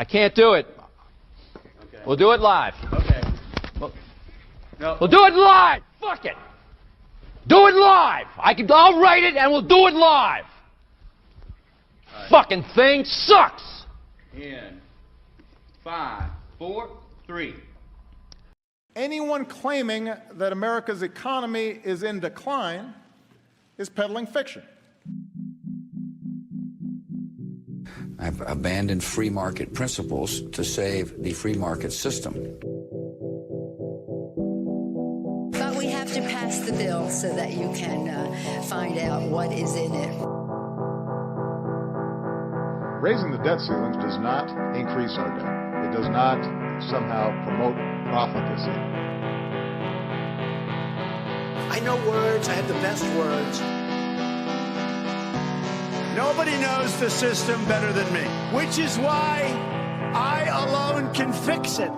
I can't do it. Okay. We'll do it live. Okay. No. We'll do it live. Fuck it. Do it live. I'll write it and we'll do it live. Right. Fucking thing sucks. In 5, 4, 3. Anyone claiming that America's economy is in decline is peddling fiction. I've abandoned free market principles to save the free market system. But we have to pass the bill so that you can find out what is in it. Raising the debt ceilings does not increase our debt. It does not somehow promote profligacy. I know words. I have the best words. Nobody knows the system better than me, which is why I alone can fix it.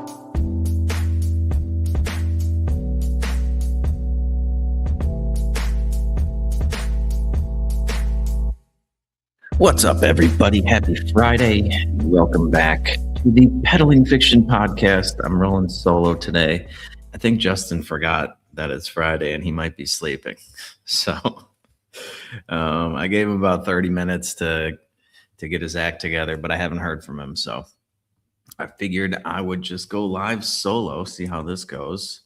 What's up, everybody? Happy Friday. Welcome back to the Peddling Fiction Podcast. I'm rolling solo today. I think Justin forgot that it's Friday and he might be sleeping. So I gave him about 30 minutes to get his act together, but I haven't heard from him. So I figured I would just go live solo, see how this goes.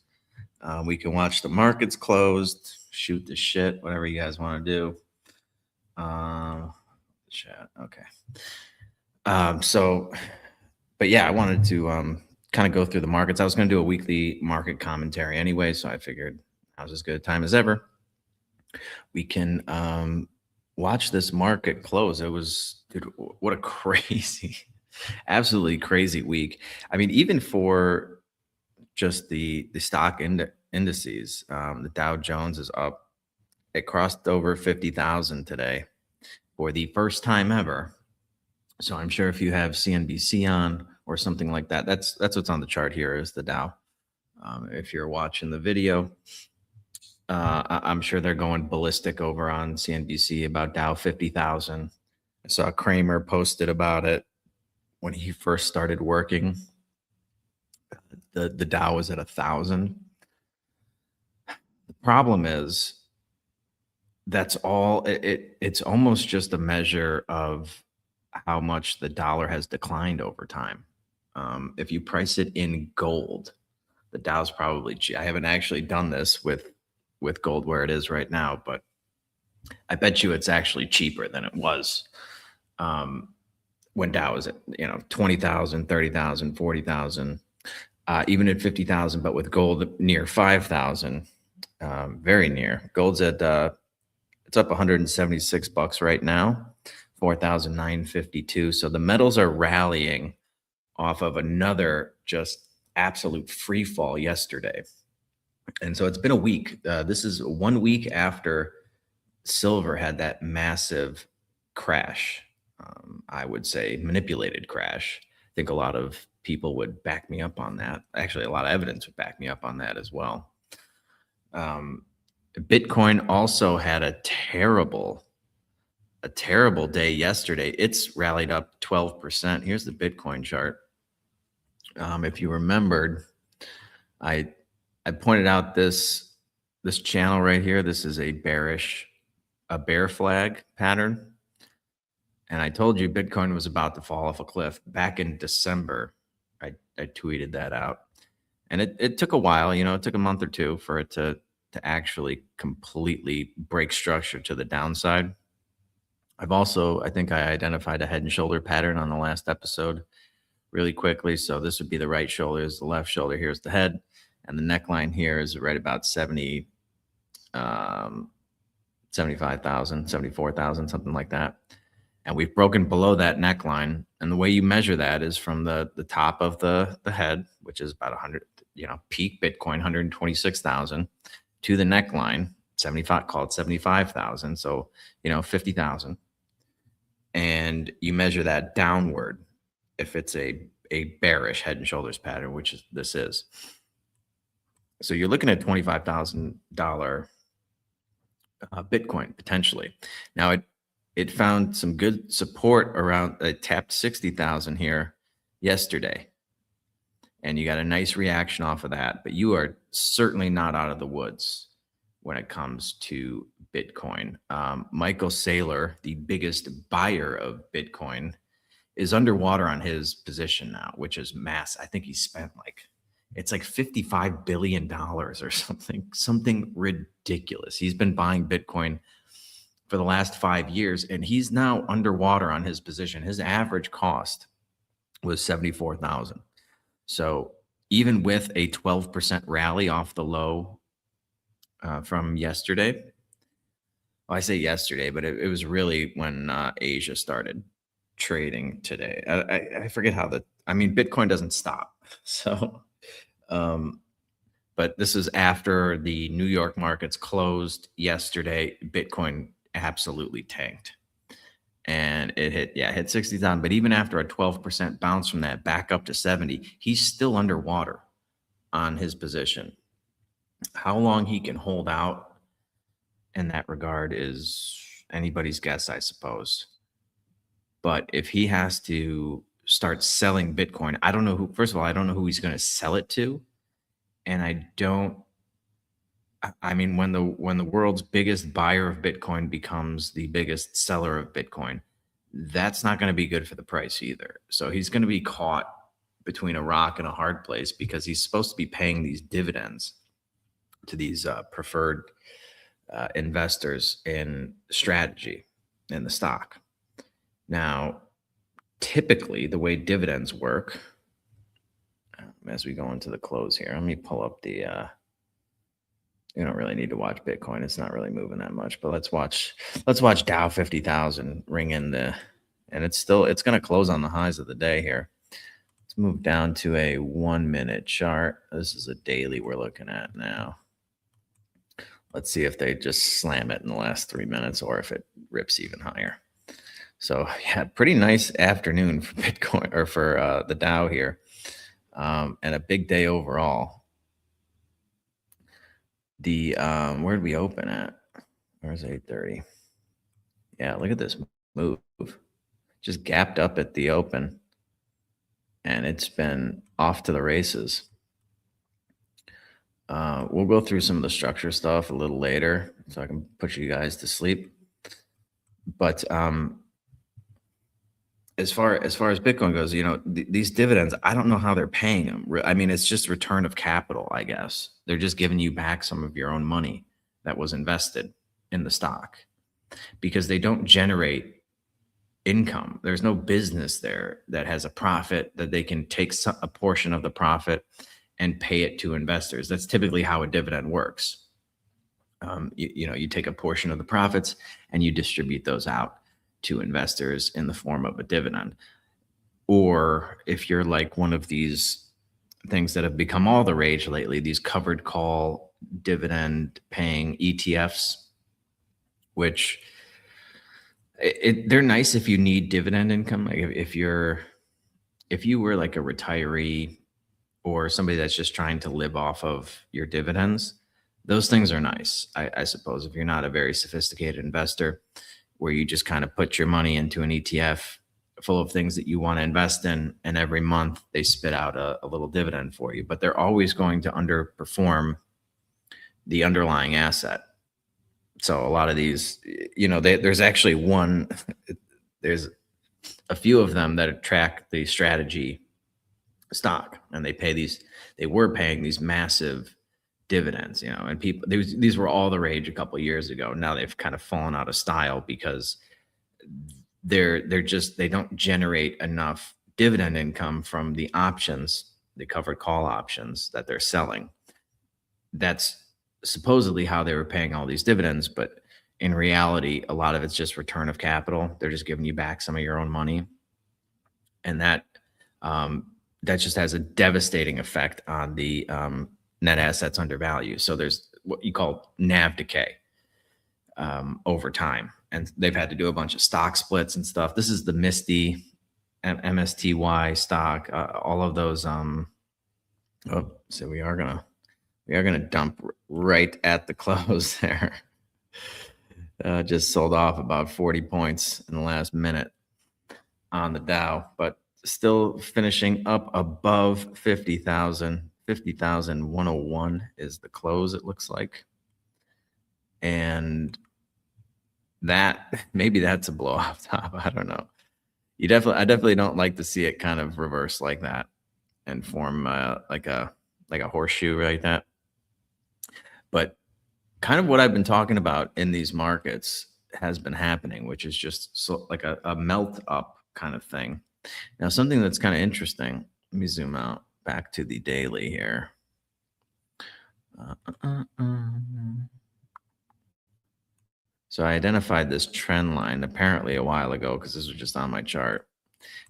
We can watch the markets closed, shoot the shit, whatever you guys want to do. Chat. Okay. But yeah, I wanted to kind of go through the markets. I was going to do a weekly market commentary anyway, so I figured now's as good a time as ever. We can watch this market close. It was, dude, what a crazy, absolutely crazy week. I mean, even for just the stock indices, the Dow Jones is up. It crossed over 50,000 today for the first time ever. So I'm sure if you have CNBC on or something like that, that's what's on the chart here is the Dow. If you're watching the video, I'm sure they're going ballistic over on CNBC about Dow 50,000. I saw Kramer posted about it when he first started working. The Dow was at 1,000. The problem is that's all it's almost just a measure of how much the dollar has declined over time. If you price it in gold, the Dow's probably I haven't actually done this with gold where it is right now, but I bet you it's actually cheaper than it was when Dow was at 20,000, 30,000, 40,000, even at 50,000, but with gold near 5,000, very near. Gold's at it's up $176 right now, 4,952. So the metals are rallying off of another just absolute free fall yesterday. And so it's been a week. This is 1 week after silver had that massive crash. I would say manipulated crash. I think a lot of people would back me up on that. Actually, a lot of evidence would back me up on that as well. Bitcoin also had a terrible day yesterday. It's rallied up 12%. Here's the Bitcoin chart. If you remembered, I pointed out this channel right here. This is a bear flag pattern. And I told you Bitcoin was about to fall off a cliff back in December. I tweeted that out. And it took a while, it took a month or two for it to actually completely break structure to the downside. I think I identified a head and shoulder pattern on the last episode really quickly. So this would be the right shoulder, is the left shoulder, here's the head, and the neckline here is right about 75,000, 74,000, something like that. And we've broken below that neckline. And the way you measure that is from the top of the head, which is about 100, peak Bitcoin, 126,000, to the neckline, 75, call it 75,000. So, 50,000. And you measure that downward if it's a bearish head and shoulders pattern, which this is. So you're looking at $25,000 Bitcoin potentially. Now it found some good support around, it tapped 60,000 here yesterday, and you got a nice reaction off of that, but you are certainly not out of the woods when it comes to Bitcoin. Michael Saylor, the biggest buyer of Bitcoin, is underwater on his position now, which is mass. I think he spent it's like $55 billion or something ridiculous. He's been buying Bitcoin for the last 5 years, and he's now underwater on his position. His average cost was 74,000. So even with a 12% rally off the low from yesterday, well, I say yesterday, but it was really when Asia started trading today. I forget how Bitcoin doesn't stop. So, but this is after the New York markets closed yesterday. Bitcoin absolutely tanked, and it hit 60,000. But even after a 12% bounce from that back up to 70, he's still underwater on his position. How long he can hold out in that regard is anybody's guess, I suppose. But if he has to start selling Bitcoin, I don't know who. First of all, I don't know who he's going to sell it to, and when the world's biggest buyer of Bitcoin becomes the biggest seller of Bitcoin, that's not going to be good for the price either. So he's going to be caught between a rock and a hard place, because he's supposed to be paying these dividends to these preferred investors in strategy in the stock. Now, typically the way dividends work, as we go into the close here, let me pull up the, you don't really need to watch Bitcoin. It's not really moving that much, but let's watch Dow 50,000 ring in and it's going to close on the highs of the day here. Let's move down to a 1 minute chart. This is a daily we're looking at now. Let's see if they just slam it in the last 3 minutes or if it rips even higher. So yeah, pretty nice afternoon for Bitcoin, or for the Dow here, and a big day overall. The where'd we open at? Where's 8:30? Yeah, look at this move. Just gapped up at the open, and it's been off to the races. We'll go through some of the structure stuff a little later, so I can put you guys to sleep. But as far as Bitcoin goes, these dividends, I don't know how they're paying them. It's just return of capital, I guess. They're just giving you back some of your own money that was invested in the stock, because they don't generate income. There's no business there that has a profit that they can take a portion of the profit and pay it to investors. That's typically how a dividend works. You take a portion of the profits and you distribute those out to investors in the form of a dividend. Or if you're like one of these things that have become all the rage lately, these covered call dividend paying ETFs, which they're nice if you need dividend income. Like if you were like a retiree or somebody that's just trying to live off of your dividends, those things are nice, I suppose, if you're not a very sophisticated investor, where you just kind of put your money into an ETF full of things that you want to invest in, and every month they spit out a little dividend for you. But they're always going to underperform the underlying asset. So a lot of these, there's actually there's a few of them that track the strategy stock, and they were paying these massive dividends, and people, these were all the rage a couple of years ago. Now they've kind of fallen out of style because they don't generate enough dividend income from the options, the covered call options that they're selling. That's supposedly how they were paying all these dividends, but in reality, a lot of it's just return of capital. They're just giving you back some of your own money, and that just has a devastating effect on the net assets under value. So there's what you call NAV decay over time, and they've had to do a bunch of stock splits and stuff. This is the MISTY, MSTY stock, all of those. So we are gonna dump right at the close there. Just sold off about 40 points in the last minute on the Dow, but still finishing up above 50,000. 50,101 is the close, it looks like. And that, maybe that's a blow off top. I don't know. I definitely don't like to see it kind of reverse like that and form like a horseshoe like that. But kind of what I've been talking about in these markets has been happening, which is just so like a melt up kind of thing. Now, something that's kind of interesting, let me zoom out back to the daily here. So I identified this trend line apparently a while ago because this was just on my chart.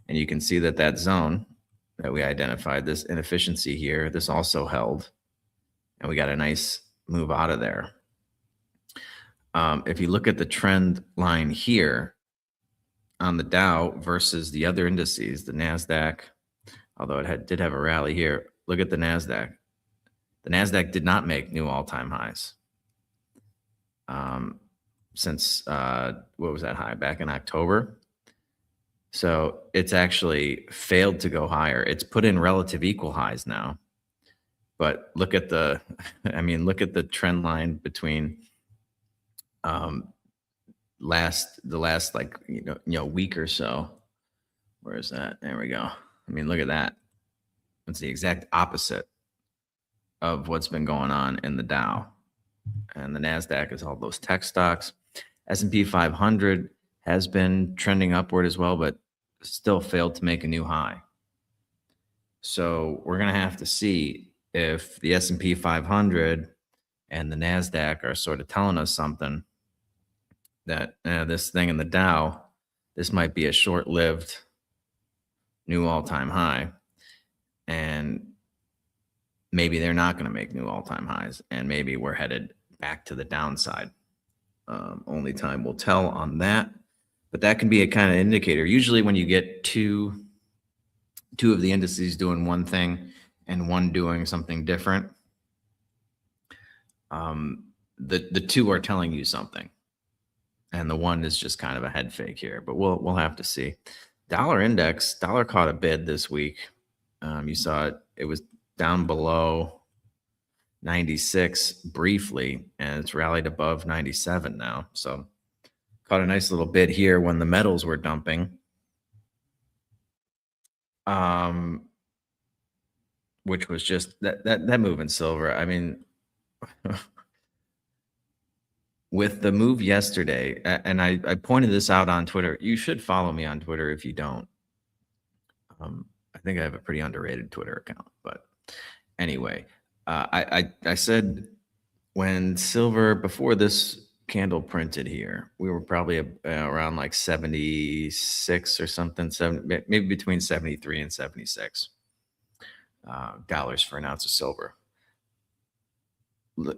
And you can see that that zone that we identified, this inefficiency here, this also held. And we got a nice move out of there. If you look at the trend line here on the Dow versus the other indices, the NASDAQ, although it did have a rally here, look at the NASDAQ. The NASDAQ did not make new all-time highs since, what was that high? Back in October. So it's actually failed to go higher. It's put in relative equal highs now. But look at the, look at the trend line between the last like, week or so. Where is that? There we go. Look at that. It's the exact opposite of what's been going on in the Dow. And the NASDAQ is all those tech stocks. S&P 500 has been trending upward as well, but still failed to make a new high. So we're going to have to see if the S&P 500 and the NASDAQ are sort of telling us something that this thing in the Dow, this might be a short-lived new all-time high. And maybe they're not going to make new all-time highs. And maybe we're headed back to the downside. Only time will tell on that. But that can be a kind of indicator. Usually when you get two of the indices doing one thing and one doing something different, the two are telling you something. And the one is just kind of a head fake here. But we'll have to see. Dollar index, dollar caught a bid this week. You saw it was down below 96 briefly, and it's rallied above 97 now. So caught a nice little bid here when the metals were dumping. Which was just that move in silver. With the move yesterday, and I pointed this out on Twitter. You should follow me on Twitter if you don't. I think I have a pretty underrated Twitter account, but anyway, I said when silver, before this candle printed here, we were probably around like 76 or something, maybe between 73 and 76 dollars for an ounce of silver.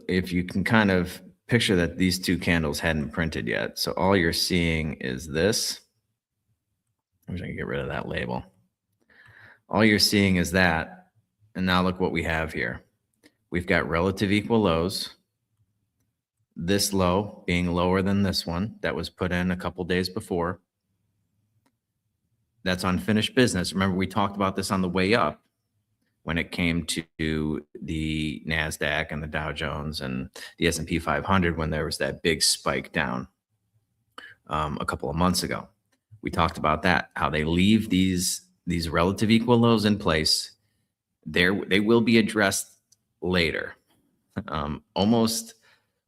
If you can kind of picture that these two candles hadn't printed yet, so all you're seeing is this. I wish I could get rid of that label. All you're seeing is that, and now look what we have here. We've got relative equal lows. This low being lower than this one that was put in a couple days before. That's unfinished business. Remember, we talked about this on the way up when it came to the NASDAQ and the Dow Jones and the S&P 500 when there was that big spike down a couple of months ago. We talked about that, how they leave these relative equal lows in place. They will be addressed later, almost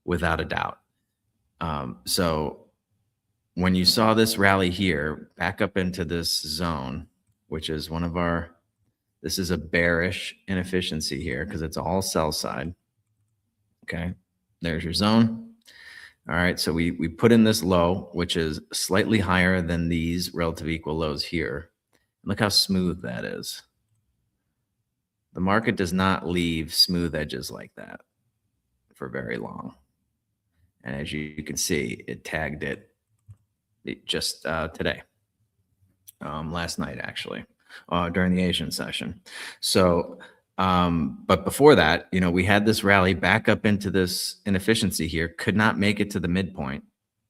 without a doubt. So when you saw this rally here, back up into this zone, which is one of our, this is a bearish inefficiency here because it's all sell side. Okay, there's your zone. All right, so we put in this low, which is slightly higher than these relative equal lows here. Look how smooth that is. The market does not leave smooth edges like that for very long. And as you can see, it tagged it just today, last night, actually, during the Asian session. So, but before that, we had this rally back up into this inefficiency here, could not make it to the midpoint,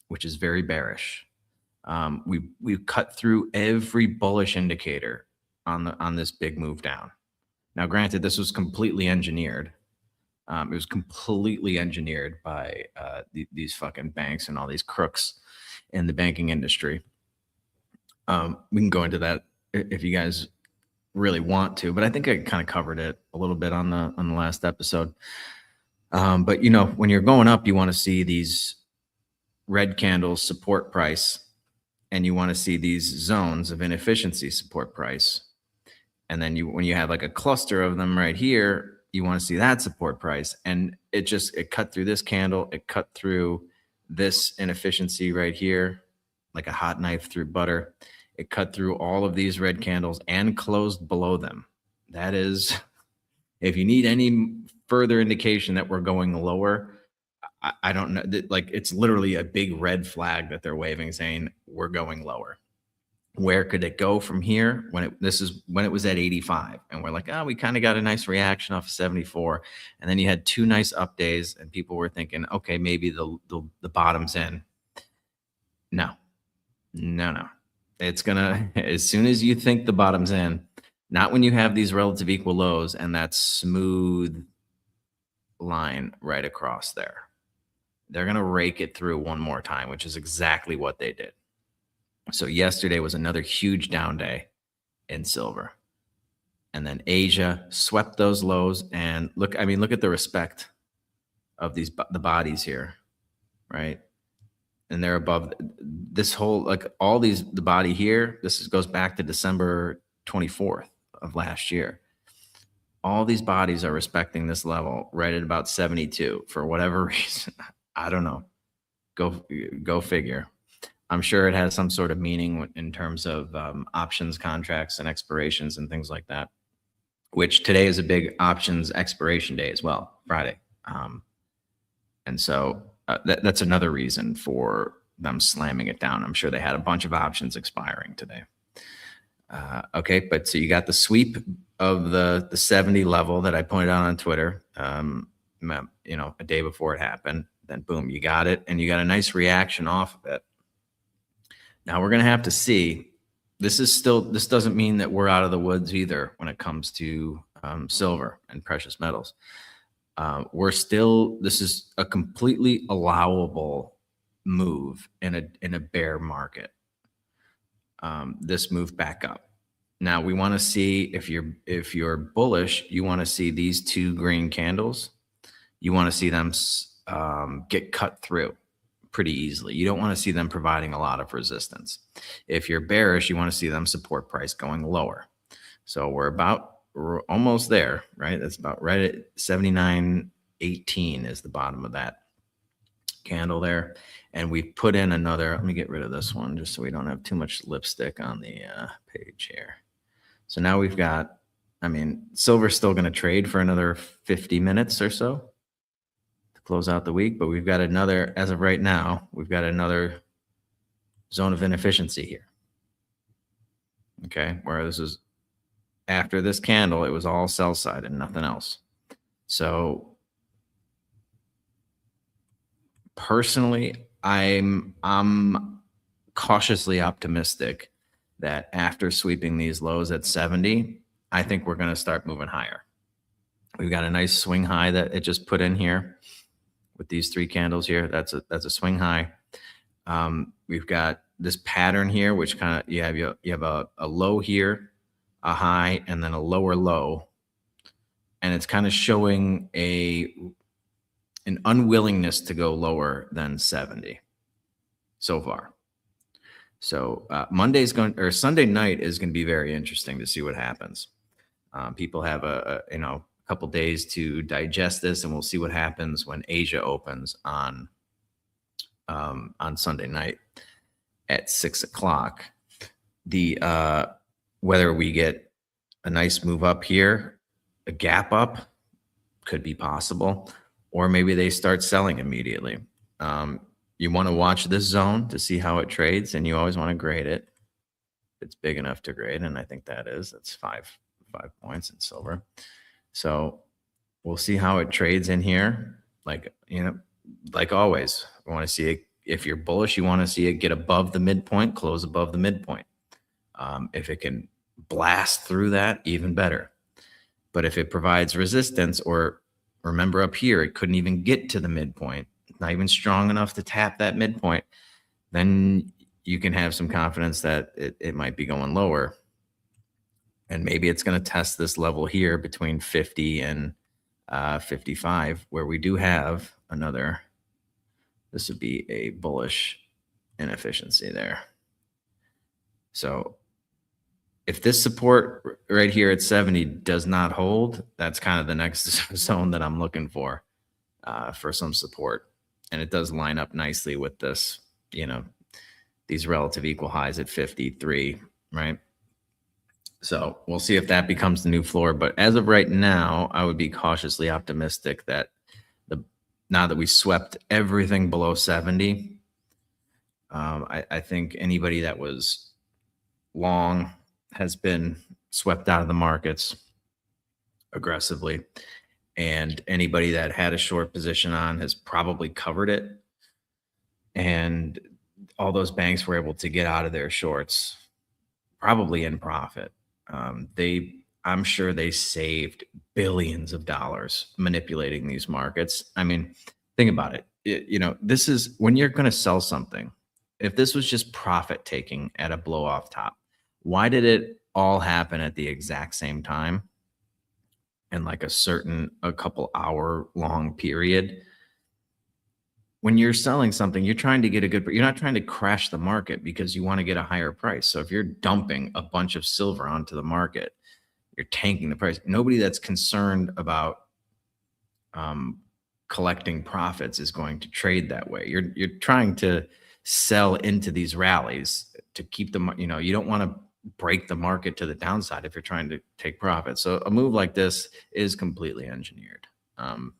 which is very bearish. We've cut through every bullish indicator on this big move down. Now, granted, this was completely engineered. It was completely engineered by these fucking banks and all these crooks in the banking industry. We can go into that if you guys really want to, but I think I kind of covered it a little bit on the last episode. But you know, when you're going up, you want to see these red candles support price, and you want to see these zones of inefficiency support price. And then when you have like a cluster of them right here, you want to see that support price. And it cut through this candle. It cut through this inefficiency right here, like a hot knife through butter. It cut through all of these red candles and closed below them. That is, if you need any further indication that we're going lower, I don't know. Like, it's literally a big red flag that they're waving saying we're going lower. Where could it go from here when it was at 85? And we're like, oh, we kind of got a nice reaction off of 74. And then you had 2 nice up days and people were thinking, okay, maybe the bottom's in. No. It's gonna, as soon as you think the bottom's in, not when you have these relative equal lows and that smooth line right across there. They're going to rake it through one more time, which is exactly what they did. So yesterday was another huge down day in silver. And then Asia swept those lows, and look at the respect of the bodies here, right? And they're above this whole, like all these, the body here, goes back to December 24th of last year. All these bodies are respecting this level right at about 72 for whatever reason. I don't know. Go figure. I'm sure it has some sort of meaning in terms of options contracts and expirations and things like that, which today is a big options expiration day as well, Friday. And so that's another reason for them slamming it down. I'm sure they had a bunch of options expiring today. Okay, but so you got the sweep of the 70 level that I pointed out on Twitter, you know, a day before it happened. Then boom, you got it, and you got a nice reaction off of it. Now we're going to have to see. This doesn't mean that we're out of the woods either when it comes to silver and precious metals. This is a completely allowable move in a bear market. This move back up. Now we want to see, if you're bullish, you want to see these 2 green candles. You want to see them get cut through pretty easily. You don't want to see them providing a lot of resistance. If you're bearish, you want to see them support price going lower. So we're almost there, right? That's about right at 79.18 is the bottom of that candle there. And we put in another, let me get rid of this one just so we don't have too much lipstick on the page here. So now we've got, silver's still going to trade for another 50 minutes or so to close out the week, but we've got another, as of right now, we've got another zone of inefficiency here. Okay, where this is, after this candle, it was all sell side and nothing else. So personally, I'm cautiously optimistic that after sweeping these lows at 70, I think we're going to start moving higher. We've got a nice swing high that it just put in here with these 3 candles here. That's a swing high. We've got this pattern here, which kind of, you have a low here, a high, and then a lower low. And it's kind of showing an unwillingness to go lower than 70 so far. So Sunday night is going to be very interesting to see what happens. People have a couple days to digest this, and we'll see what happens when Asia opens on Sunday night at 6 o'clock. Whether we get a nice move up here, a gap up, could be possible, or maybe they start selling immediately. You want to watch this zone to see how it trades, and you always want to grade it. It's big enough to grade, and I think that's 5 points in silver. So we'll see how it trades in here. Like always, we want to see it. If you're bullish, you want to see it get above the midpoint, close above the midpoint. If it can blast through that, even better. But if it provides resistance, or remember up here, it couldn't even get to the midpoint, not even strong enough to tap that midpoint, then you can have some confidence that it might be going lower. And maybe it's going to test this level here between 50 and 55, where we do have another, this would be a bullish inefficiency there. So if this support right here at 70 does not hold, that's kind of the next zone that I'm looking for some support. And it does line up nicely with this, you know, these relative equal highs at 53, right? So we'll see if that becomes the new floor. But as of right now, I would be cautiously optimistic that now that we swept everything below 70, I think anybody that was long has been swept out of the markets aggressively. And anybody that had a short position on has probably covered it. And all those banks were able to get out of their shorts, probably in profit. I'm sure they saved billions of dollars manipulating these markets. I mean, think about it. You know, this is when you're going to sell something. If this was just profit taking at a blow off top, why did it all happen at the exact same time in like a couple hour long period? When you're selling something, you're trying to get you're not trying to crash the market because you want to get a higher price. So if you're dumping a bunch of silver onto the market, you're tanking the price. Nobody that's concerned about collecting profits is going to trade that way. You're trying to sell into these rallies to keep them, you know, you don't want to break the market to the downside if you're trying to take profit. So a move like this is completely engineered. And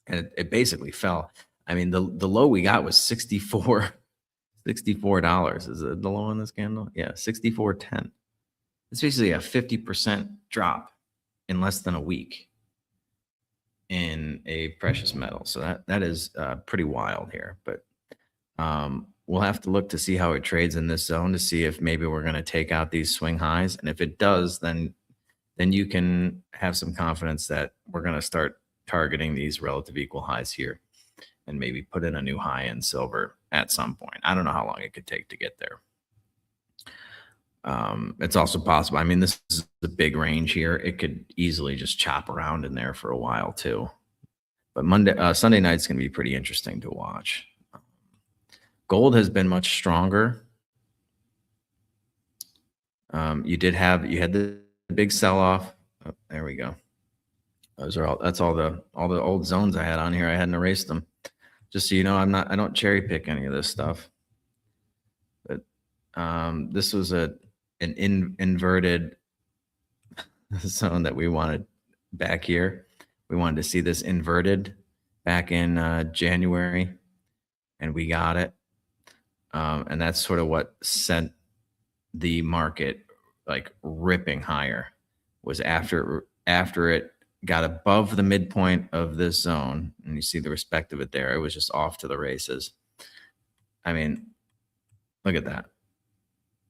it basically fell. I mean, the low we got was $64. Is it the low on this candle? Yeah, 64.10. It's basically a 50% drop in less than a week in a precious metal. So that is pretty wild here. But we'll have to look to see how it trades in this zone to see if maybe we're going to take out these swing highs. And if it does, then you can have some confidence that we're going to start targeting these relative equal highs here and maybe put in a new high in silver at some point. I don't know how long it could take to get there. It's also possible. I mean, this is a big range here. It could easily just chop around in there for a while too. But Sunday night's going to be pretty interesting to watch. Gold has been much stronger. You had the big sell-off. Oh, there we go. That's all the old zones I had on here. I hadn't erased them. Just so you know, I don't cherry pick any of this stuff. But this was an inverted zone that we wanted back here. We wanted to see this inverted back in January, and we got it. And that's sort of what sent the market like ripping higher, was after it got above the midpoint of this zone, and you see the respect of it there. It was just off to the races. I mean, look at that.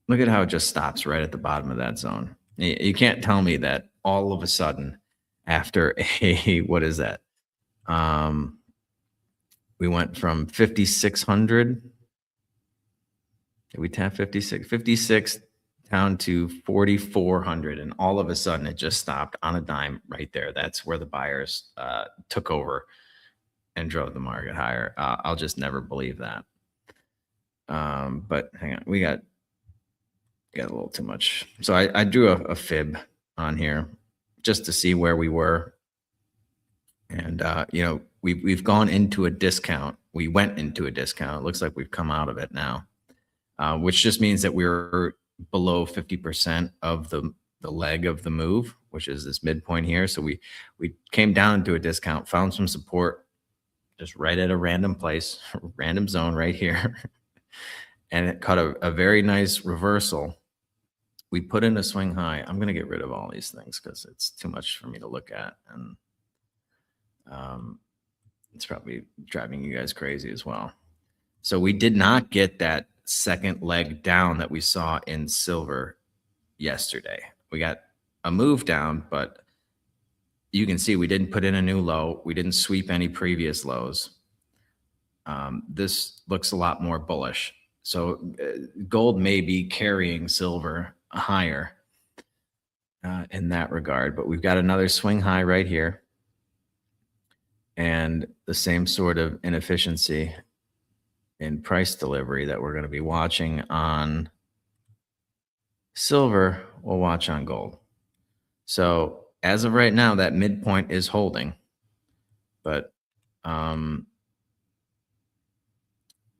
Look at how it just stops right at the bottom of that zone. You can't tell me that all of a sudden after what is that? We went from 5,600. Did we tap 56? 56 down to 4,400, and all of a sudden it just stopped on a dime right there. That's where the buyers took over and drove the market higher. I'll just never believe that. But hang on, we got a little too much. So I drew a fib on here just to see where we were, and you know, we've gone into a discount. We went into a discount. It looks like we've come out of it now, which just means that we're below 50% of the leg of the move, which is this midpoint here. So we came down into a discount, found some support just right at a random place, random zone right here. And it caught a very nice reversal. We put in a swing high. I'm going to get rid of all these things because it's too much for me to look at. And it's probably driving you guys crazy as well. So we did not get that second leg down that we saw in silver yesterday. We got a move down, but you can see we didn't put in a new low. We didn't sweep any previous lows. This looks a lot more bullish. So gold may be carrying silver higher in that regard, but we've got another swing high right here and the same sort of inefficiency in price delivery that we're going to be watching on silver. We'll watch on gold. So as of right now, that midpoint is holding, but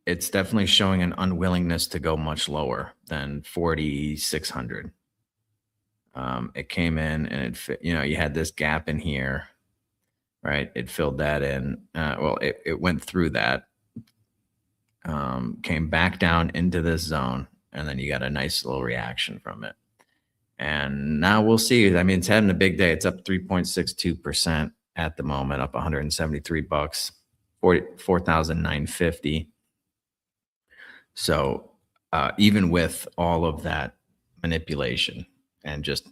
it's definitely showing an unwillingness to go much lower than 4,600. It came in and you had this gap in here, right? It filled that in. Well, it went through that, came back down into this zone, and then you got a nice little reaction from it. And now we'll see. I mean, it's having a big day. It's up 3.62% at the moment, up 173 bucks, 4,950. So even with all of that manipulation and just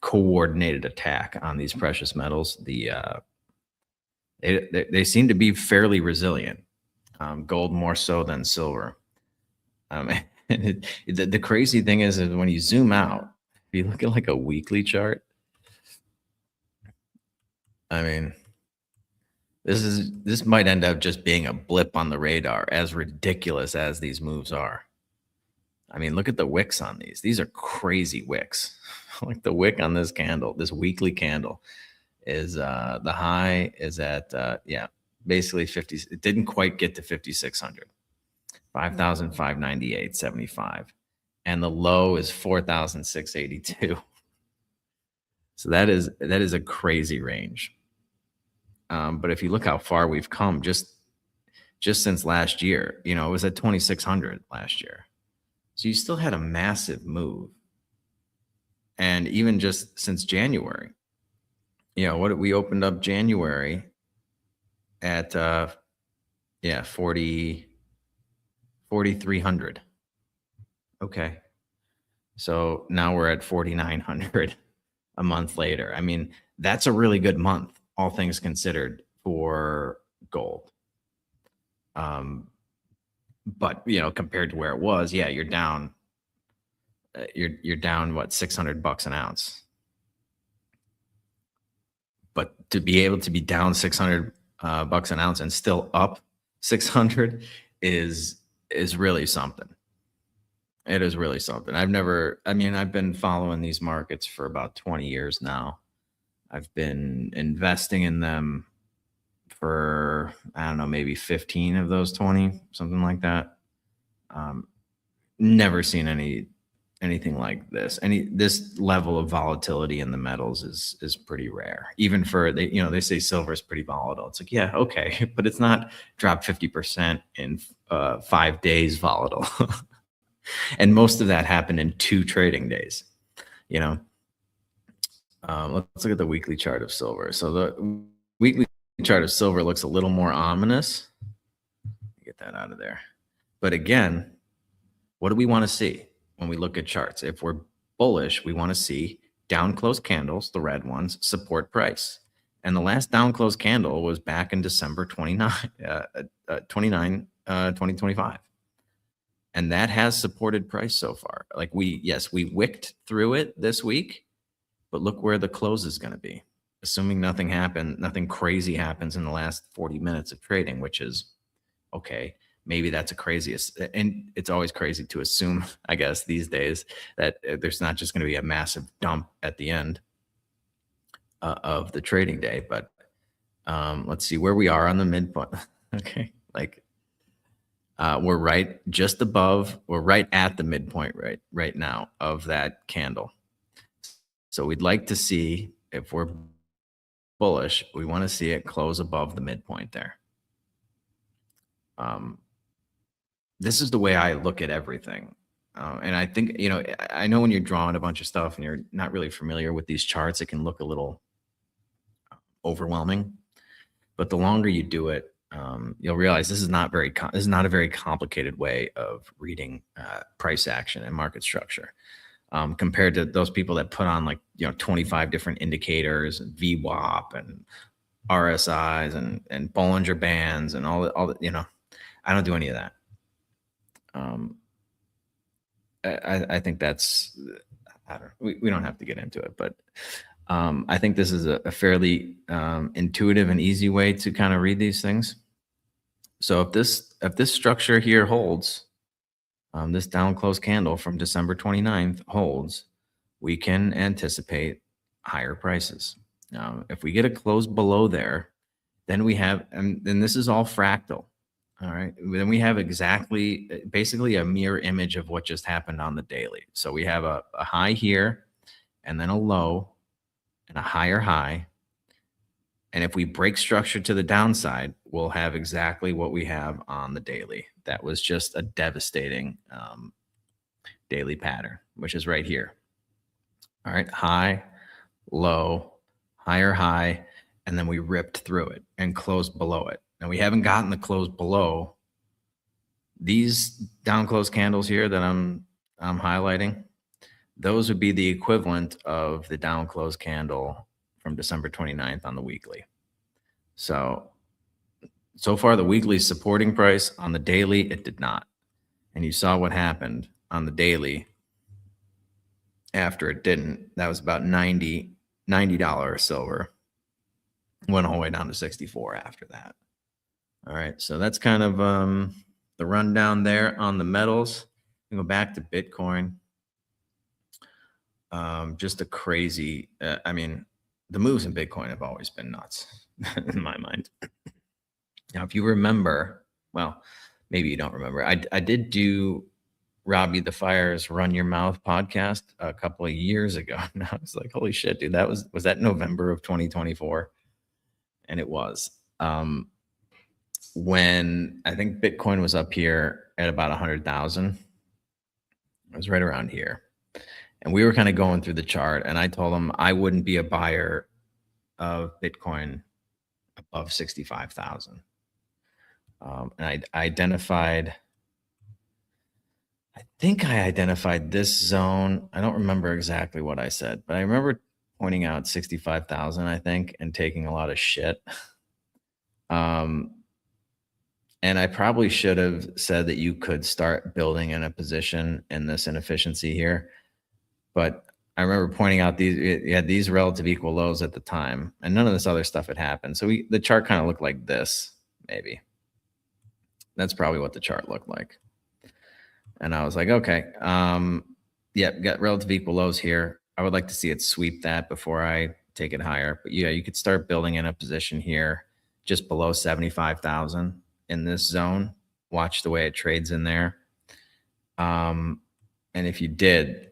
coordinated attack on these precious metals, they seem to be fairly resilient. Gold more so than silver. The crazy thing is when you zoom out, if you look at like a weekly chart, I mean, this might end up just being a blip on the radar, as ridiculous as these moves are. I mean, look at the wicks on these. These are crazy wicks. Like the wick on this candle, this weekly candle is the high is at basically 50. It didn't quite get to 5,600, 5,598.75, and the low is 4,682. So that is a crazy range. But if you look how far we've come just since last year, it was at 2,600 last year. So you still had a massive move. And even just since January, we opened up January at 4,300. Okay. So now we're at 4,900 a month later. I mean, that's a really good month, all things considered, for gold. But compared to where it was, you're down. You're down what, $600 an ounce. But to be able to be down $600 an ounce and still up 600 is really something. It is really something. I've been following these markets for about 20 years now. I've been investing in them for, I don't know, maybe 15 of those 20, something like that. Never seen anything like this. This level of volatility in the metals is pretty rare. Even for they say silver is pretty volatile. It's like, yeah, okay, but it's not dropped 50% in 5 days volatile. And most of that happened in 2 trading days. Let's look at the weekly chart of silver. So the weekly chart of silver looks a little more ominous. Get that out of there. But again, what do we want to see when we look at charts? If we're bullish, we want to see down close candles, the red ones, support price. And the last down close candle was back in December 2025. And that has supported price so far. Like we wicked through it this week, but look where the close is going to be. Assuming nothing crazy happens in the last 40 minutes of trading, which is okay. Maybe that's and it's always crazy to assume, I guess, these days that there's not just going to be a massive dump at the end of the trading day. But let's see where we are on the midpoint. Okay. We're right at the midpoint right now of that candle. So we'd like to see, if we're bullish, we want to see it close above the midpoint there. This is the way I look at everything. And I think, I know when you're drawing a bunch of stuff and you're not really familiar with these charts, it can look a little overwhelming. But the longer you do it, you'll realize this is not a very complicated way of reading price action and market structure. compared to those people that put on like, 25 different indicators and VWAP and RSIs and Bollinger Bands and all the, I don't do any of that. I think that's, I don't know, we don't have to get into it, but I think this is a fairly intuitive and easy way to kind of read these things. So if this structure here holds, this down close candle from December 29th holds, we can anticipate higher prices. If we get a close below there, then we have, and this is all fractal. All right. Then we have basically a mirror image of what just happened on the daily. So we have a high here and then a low and a higher high. And if we break structure to the downside, we'll have exactly what we have on the daily. That was just a devastating daily pattern, which is right here. All right. High, low, higher high, and then we ripped through it and closed below it. Now we haven't gotten the close below. These down close candles here that I'm highlighting, those would be the equivalent of the down close candle from December 29th on the weekly. So far the weekly supporting price. On the daily, it did not. And you saw what happened on the daily after it didn't. That was about $90 silver. Went all the way down to 64 after that. All right, so that's kind of the rundown there on the metals. We go back to Bitcoin. Just a crazy, I mean, the moves in Bitcoin have always been nuts in my mind. Now, if you remember, well, maybe you don't remember, I did do Robbie the Fire's Run Your Mouth podcast a couple of years ago. And I was like, holy shit, dude, was that November of 2024? And it was. When I think Bitcoin was up here at about 100,000, it was right around here. And we were kind of going through the chart, and I told him I wouldn't be a buyer of Bitcoin above 65,000. And I identified this zone. I don't remember exactly what I said, but I remember pointing out 65,000, I think, and taking a lot of shit. And I probably should have said that you could start building in a position in this inefficiency here. But I remember pointing out you had these relative equal lows at the time, and none of this other stuff had happened. So the chart kind of looked like this, maybe. That's probably what the chart looked like. And I was like, okay, got relative equal lows here. I would like to see it sweep that before I take it higher. But yeah, you could start building in a position here just below 75,000 in this zone. Watch the way it trades in there. And if you did,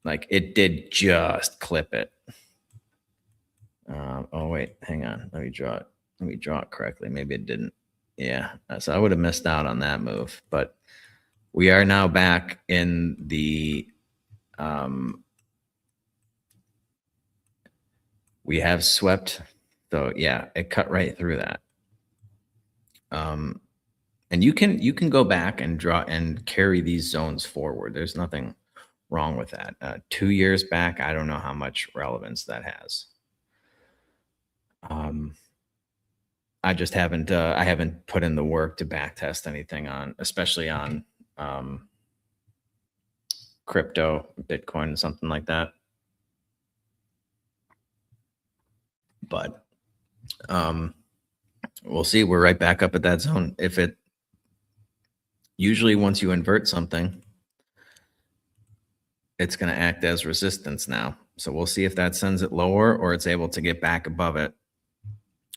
like, it did just clip it. Oh wait, hang on. Let me draw it correctly. Maybe it didn't. Yeah, so I would have missed out on that move. But we are now back in the we have swept. So yeah, it cut right through that. And you can go back and draw and carry these zones forward. There's nothing wrong with that. 2 years back, I don't know how much relevance that has. I just haven't I haven't put in the work to back test anything on, especially on crypto, Bitcoin, something like that. But we'll see. We're right back up at that zone. Usually once you invert something, it's going to act as resistance now. So we'll see if that sends it lower or it's able to get back above it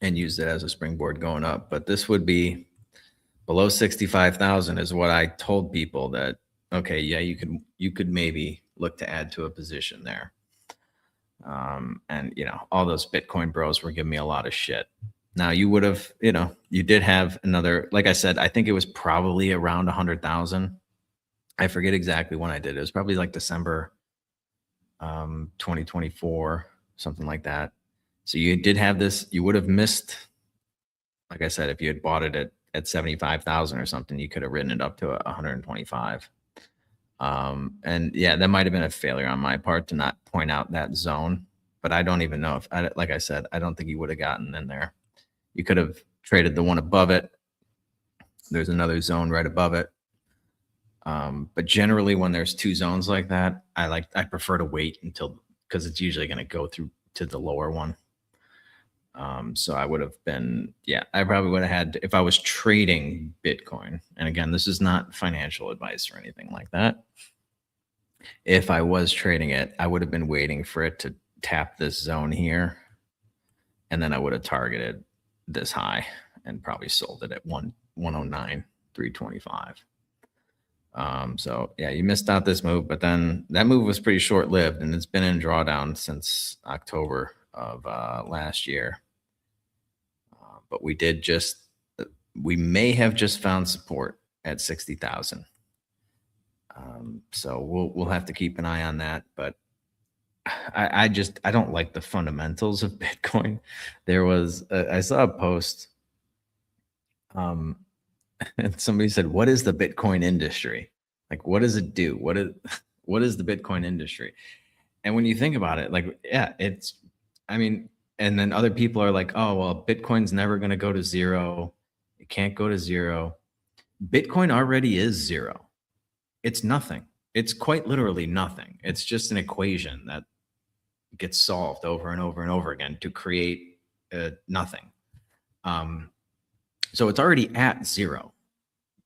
and use it as a springboard going up. But this would be below 65,000 is what I told people that, okay, yeah, you could maybe look to add to a position there. And all those Bitcoin bros were giving me a lot of shit. Now you would have, you did have another, like I said, I think it was probably around 100,000. I forget exactly when I did it. It was probably like December 2024, something like that. So you did have this, you would have missed, like I said, if you had bought it at 75,000 or something, you could have written it up to 125. And yeah, that might have been a failure on my part to not point out that zone, but I don't even know if like I said, I don't think he would have gotten in there. You could have traded the one above it. There's another zone right above it. But generally when there's two zones like that, I prefer to wait until, because it's usually going to go through to the lower one. So I would have been, yeah, I probably would have had, if I was trading Bitcoin, and again, this is not financial advice or anything like that. If I was trading it, I would have been waiting for it to tap this zone here. And then I would have targeted this high and probably sold it at 109,325. So yeah, you missed out this move, but then that move was pretty short lived and it's been in drawdown since October of last year. But we may have just found support at 60,000. So we'll have to keep an eye on that, but I don't like the fundamentals of Bitcoin. There was, I saw a post, and somebody said, what is the Bitcoin industry? Like, what does it do? What is the Bitcoin industry? And when you think about it, like, yeah, I mean, and then other people are like, oh, well, Bitcoin's never going to go to zero. It can't go to zero. Bitcoin already is zero. It's nothing. It's quite literally nothing. It's just an equation that gets solved over and over and over again to create nothing. So it's already at zero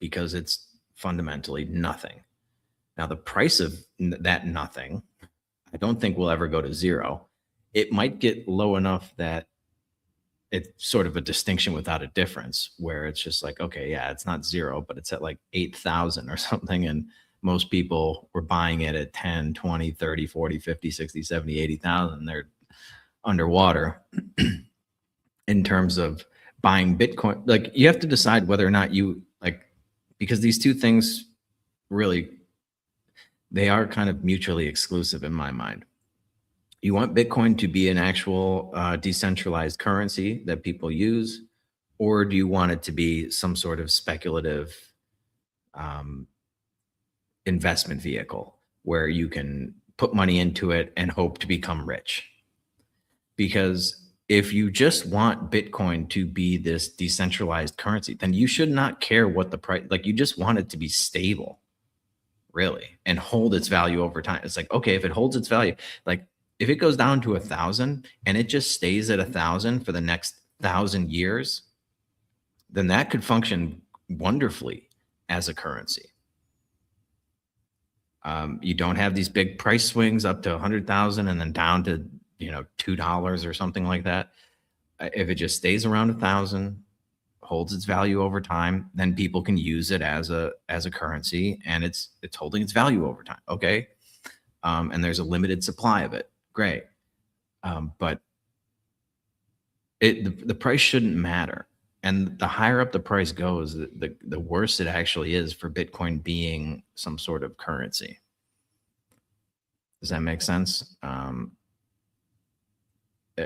because it's fundamentally nothing. Now, the price of that nothing, I don't think will ever go to zero. It might get low enough that it's sort of a distinction without a difference, where it's just like, okay, yeah, it's not zero, but it's at like 8,000 or something. And most people were buying it at 10, 20, 30, 40, 50, 60, 70, 80,000. They're underwater in terms of buying Bitcoin. Like, you have to decide whether or not you like, because these two things really, they are kind of mutually exclusive in my mind. You want Bitcoin to be an actual decentralized currency that people use, or do you want it to be some sort of speculative investment vehicle where you can put money into it and hope to become rich? Because if you just want Bitcoin to be this decentralized currency, then you should not care what the price, like, you just want it to be stable, really, and hold its value over time. It's like, okay, if it holds its value, like, if it goes down to 1,000 and it just stays at 1,000 for the next 1,000 years, then that could function wonderfully as a currency. You don't have these big price swings up to 100,000 and then down to, $2 or something like that. If it just stays around 1,000, holds its value over time, then people can use it as a currency, and it's holding its value over time. Okay. And there's a limited supply of it. Great. But the price shouldn't matter. And the higher up the price goes, the worse it actually is for Bitcoin being some sort of currency. Does that make sense?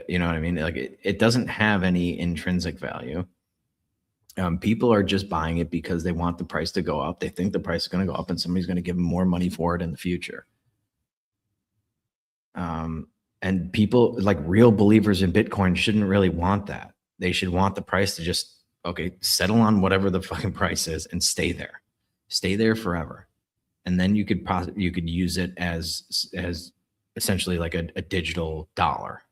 You know what I mean? Like, it doesn't have any intrinsic value. People are just buying it because they want the price to go up. They think the price is going to go up and somebody's going to give them more money for it in the future. And people, like real believers in Bitcoin, shouldn't really want that. They should want the price to just, okay, settle on whatever the fucking price is and stay there forever. And then you could use it as essentially like a digital dollar.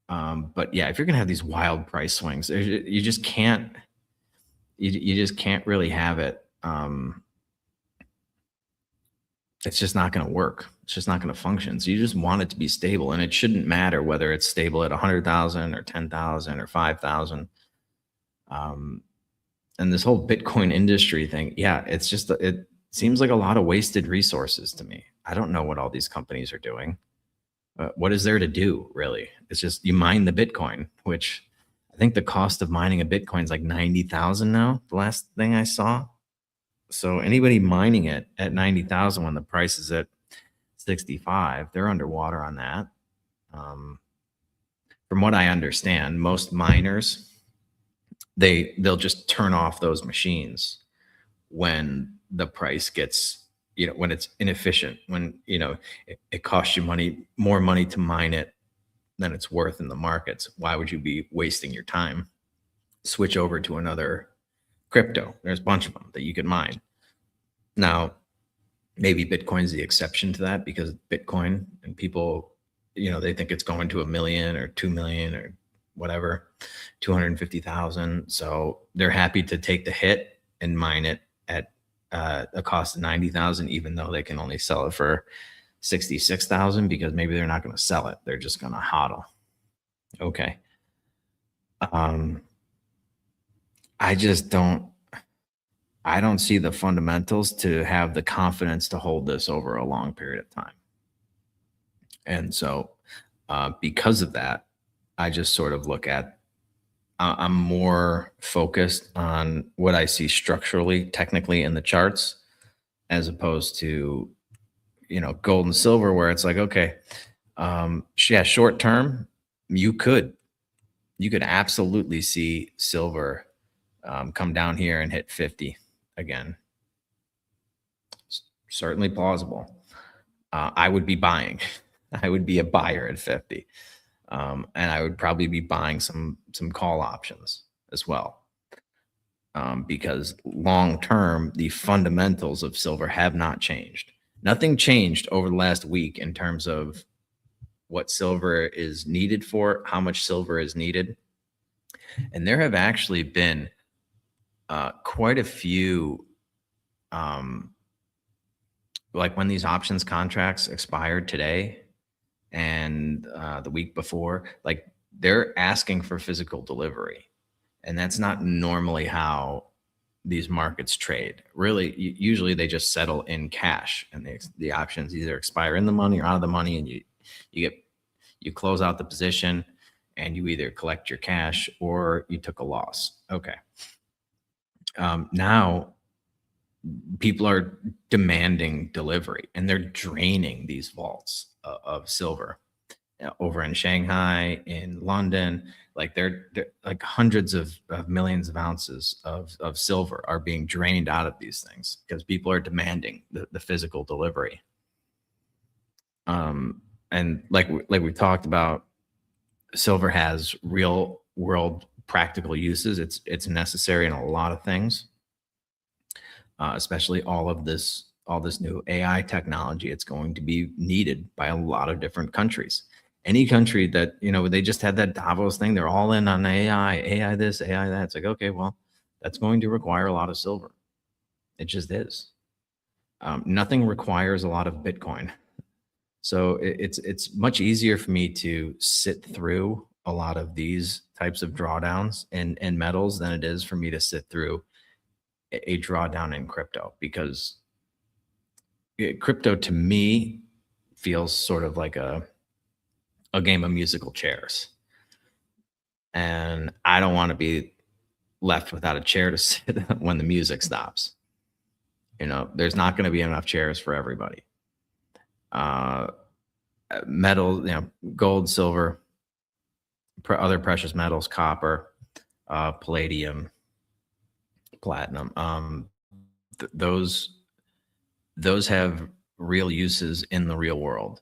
But yeah, if you're going to have these wild price swings, you just can't really have it. It's just not going to work. It's just not going to function. So you just want it to be stable, and it shouldn't matter whether it's stable at 100,000 or 10,000 or 5,000. And this whole Bitcoin industry thing, yeah, it's just, it seems like a lot of wasted resources to me. I don't know what all these companies are doing. What is there to do, really? It's just you mine the Bitcoin, which I think the cost of mining a Bitcoin is like 90,000 now, the last thing I saw. So anybody mining it at 90,000 when the price is at 65, they're underwater on that. From what I understand, most miners, they'll just turn off those machines when the price gets when it's inefficient, when, it costs you more money to mine it than it's worth in the markets. Why would you be wasting your time? Switch over to another crypto. There's a bunch of them that you can mine. Now, maybe Bitcoin's the exception to that, because Bitcoin and people, they think it's going to 1 million or 2 million or whatever, 250,000. So they're happy to take the hit and mine it at a cost of 90,000, even though they can only sell it for 66,000, because maybe they're not going to sell it. They're just going to hodl. Okay. I don't see the fundamentals to have the confidence to hold this over a long period of time. And so because of that, I just sort of look at, I'm more focused on what I see structurally, technically in the charts, as opposed to, gold and silver, where it's like, okay, short term, you could absolutely see silver come down here and hit 50 again. Certainly plausible. I would be buying. I would be a buyer at 50. And I would probably be buying some call options as well. Because long term, the fundamentals of silver have not changed. Nothing changed over the last week in terms of what silver is needed for, how much silver is needed. And there have actually been quite a few, like when these options contracts expired today and the week before, like they're asking for physical delivery. And that's not normally how these markets trade. Really, usually they just settle in cash, and the options either expire in the money or out of the money, and you close out the position and you either collect your cash or you took a loss. Okay. Now people are demanding delivery, and they're draining these vaults of silver over in Shanghai, in London. Like they're like hundreds of millions of ounces of silver are being drained out of these things because people are demanding the physical delivery. And like we talked about, silver has real world practical uses. It's necessary in a lot of things, especially all this new AI technology. It's going to be needed by a lot of different countries. Any country that, they just had that Davos thing, they're all in on AI this, AI that. It's like, okay, well, that's going to require a lot of silver. It just is. Nothing requires a lot of Bitcoin. So it's much easier for me to sit through a lot of these types of drawdowns in metals than it is for me to sit through a drawdown in crypto, because crypto to me feels sort of like a game of musical chairs. And I don't want to be left without a chair to sit when the music stops. There's not going to be enough chairs for everybody. Metal, gold, silver, other precious metals, copper, palladium, platinum. Those have real uses in the real world,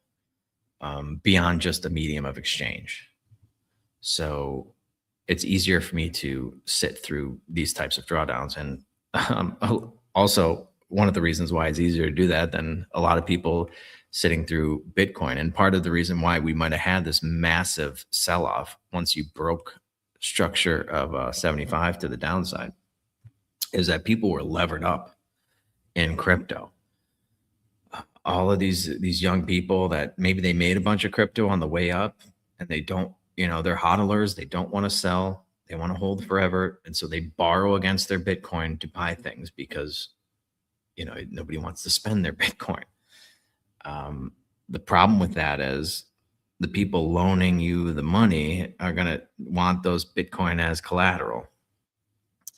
beyond just a medium of exchange. So it's easier for me to sit through these types of drawdowns. And also, one of the reasons why it's easier to do that than a lot of people sitting through Bitcoin, and part of the reason why we might have had this massive sell-off once you broke structure of 75 to the downside, is that people were levered up in crypto. All of these young people that maybe they made a bunch of crypto on the way up, and they don't, they're hodlers. They don't want to sell. They want to hold forever. And so they borrow against their Bitcoin to buy things because, nobody wants to spend their Bitcoin. The problem with that is the people loaning you the money are going to want those Bitcoin as collateral.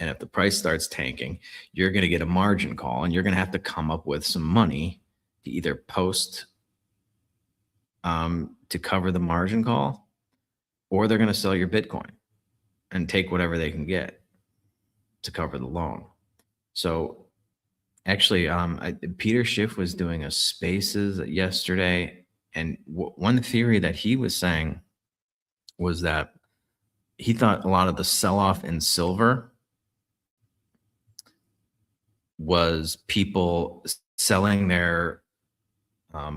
And if the price starts tanking, you're going to get a margin call, and you're going to have to come up with some money to either post to cover the margin call, or they're going to sell your Bitcoin and take whatever they can get to cover the loan. So Actually, Peter Schiff was doing a Spaces yesterday, and one theory that he was saying was that he thought a lot of the sell-off in silver was people selling their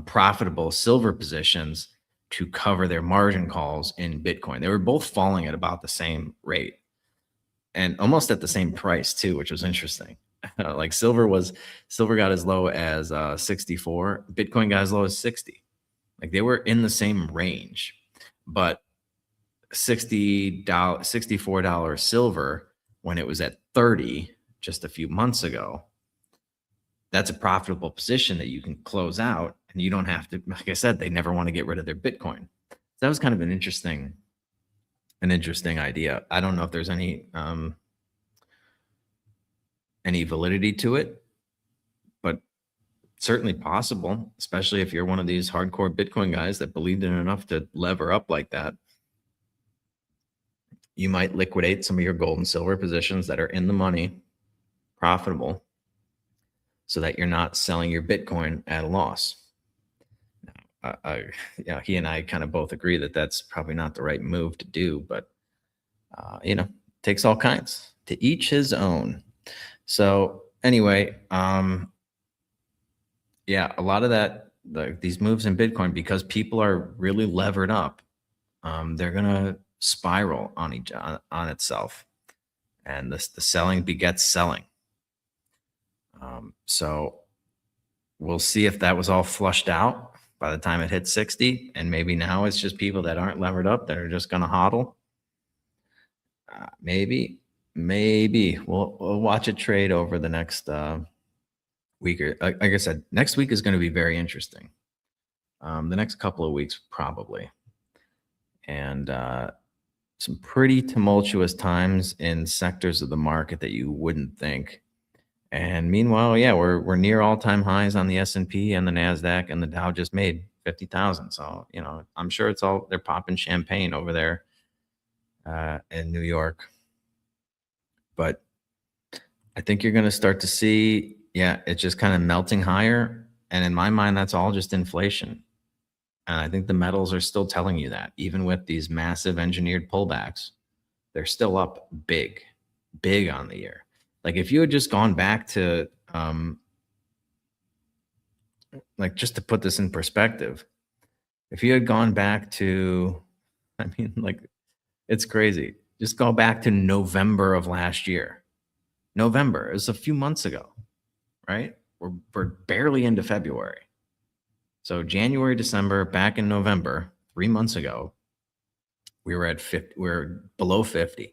profitable silver positions to cover their margin calls in Bitcoin. They were both falling at about the same rate and almost at the same price too, which was interesting. Like silver got as low as 64, Bitcoin got as low as 60. Like they were in the same range, but $64 silver when it was at 30 just a few months ago, that's a profitable position that you can close out, and you don't have to, like I said, they never want to get rid of their Bitcoin. That was kind of an interesting idea. I don't know if there's any validity to it, but certainly possible, especially if you're one of these hardcore Bitcoin guys that believed in it enough to lever up like that. You might liquidate some of your gold and silver positions that are in the money, profitable, so that you're not selling your Bitcoin at a loss. Yeah, he and I kind of both agree that that's probably not the right move to do, but takes all kinds. To each his own. So anyway, yeah, a lot of that, these moves in Bitcoin, because people are really levered up, they're gonna spiral on itself, and the selling begets selling. So we'll see if that was all flushed out by the time it hits 60, and maybe now it's just people that aren't levered up that are just going to hodl. Maybe we'll watch it trade over the next week. Or like I said, next week is going to be very interesting. The next couple of weeks probably, and some pretty tumultuous times in sectors of the market that you wouldn't think. And meanwhile, yeah, we're near all-time highs on the S&P and the NASDAQ, and the Dow just made 50,000. So, I'm sure they're popping champagne over there in New York. But I think you're going to start to see, yeah, it's just kind of melting higher. And in my mind, that's all just inflation. And I think the metals are still telling you that, even with these massive engineered pullbacks, they're still up big on the year. Like if you had just gone back to, like just to put this in perspective, if you had gone back to, I mean, like it's crazy. Just go back to November of last year. November, it was a few months ago, right? We're barely into February. So January, December, back in November, 3 months ago, we were at 50, we were below 50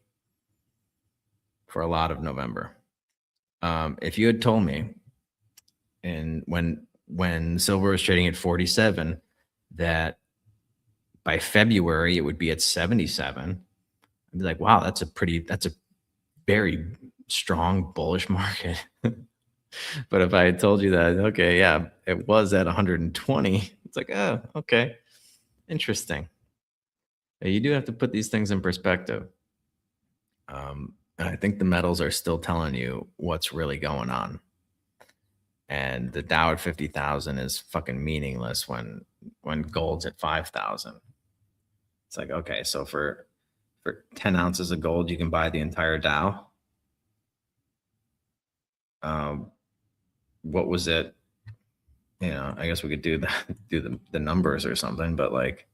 for a lot of November. If you had told me, and when silver was trading at 47, that by February it would be at 77, I'd be like, wow, that's a very strong bullish market. But if I had told you that, okay, yeah, it was at 120, it's like, oh, okay, interesting. You do have to put these things in perspective. And I think the metals are still telling you what's really going on. And the Dow at 50,000 is fucking meaningless when gold's at 5,000. It's like, okay, so for 10 ounces of gold, you can buy the entire Dow. What was it? I guess we could do the numbers or something, but like,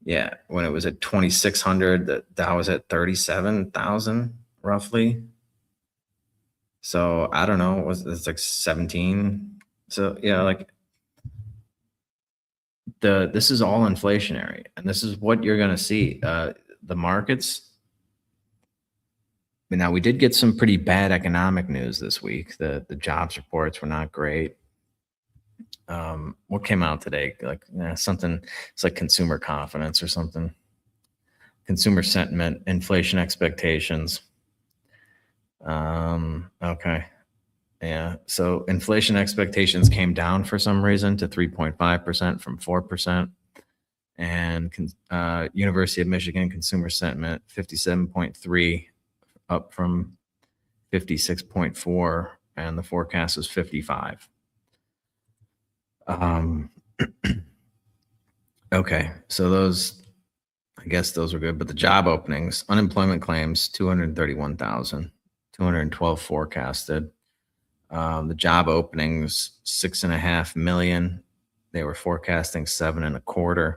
yeah, when it was at 2,600, the Dow was at 37,000 roughly. So I don't know, it's like 17. So yeah, like this is all inflationary, and this is what you're gonna see. The markets. Now we did get some pretty bad economic news this week. The jobs reports were not great. What came out today? Like something, it's like consumer confidence or something. Consumer sentiment, inflation expectations. Okay. Yeah. So inflation expectations came down for some reason to 3.5% from 4%. And University of Michigan consumer sentiment, 57.3, up from 56.4 and the forecast is 55. Okay, so those, I guess those were good, but the job openings, unemployment claims, 231,000, 212 forecasted. The job openings, 6.5 million. They were forecasting 7.25.